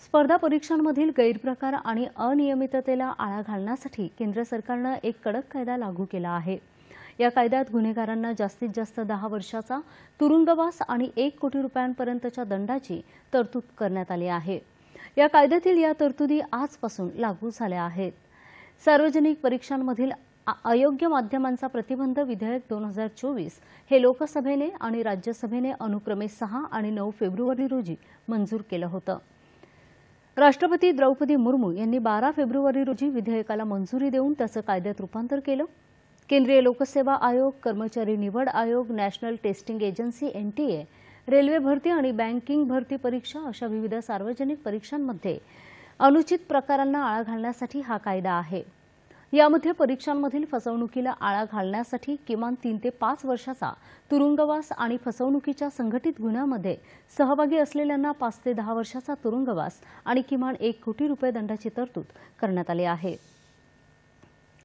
स्पर्धा परीक्षांमधील गैरप्रकार आणि अनियमिततेला आळा घालण्यासाठी केंद्र सरकारने एक कडक कायदा लागू केला आहे। या कायद्यात गुन्हेगारांना जास्तीत जास्त 10 वर्षाचा तुरुंगवास आणि 1 कोटी रुपयांपर्यंतच्या दंडाची तरतूद करण्यात आली आहे। या कायद्यातील या तरतुदी आजपासून लागू झाल्या आहेत। सार्वजनिक परीक्षांमधील अयोग्य माध्यमांचा प्रतिबंध विधेयक 2024 हे लोकसभेने आणि राज्यसभेने अनुक्रमे 6 आणि 9 फेब्रुवारी रोजी मंजूर केलं होतं। राष्ट्रपती द्रौपदी मुर्मू यांनी 12 फेब्रुवारी रोजी विधेयकाला मंजुरी देऊन त्याचं कायद्यात रूपांतर केलं। केंद्रीय लोकसेवा आयोग, कर्मचारी निवड आयोग, national testing agency NTA, railway भरती आणि बँकिंग भरती परीक्षा अशा विविध सार्वजनिक परीक्षांमध्ये अनुचित प्रकारांना आळा घालण्यासाठी हा कायदा आहे। यामध्ये परीक्षांमधील फसवणुकीला आळा घालण्यासाठी किमान 3 ते 5 वर्षाचा तुरुंगवास आणि फसवणुकीच्या संघटित गुन्ह्यामध्ये सहभागी असलेल्यांना 5 ते 10 वर्षाचा तुरुंगवास आणि किमान 1 कोटी रुपये दंडाची तरतूद करण्यात आली आहे।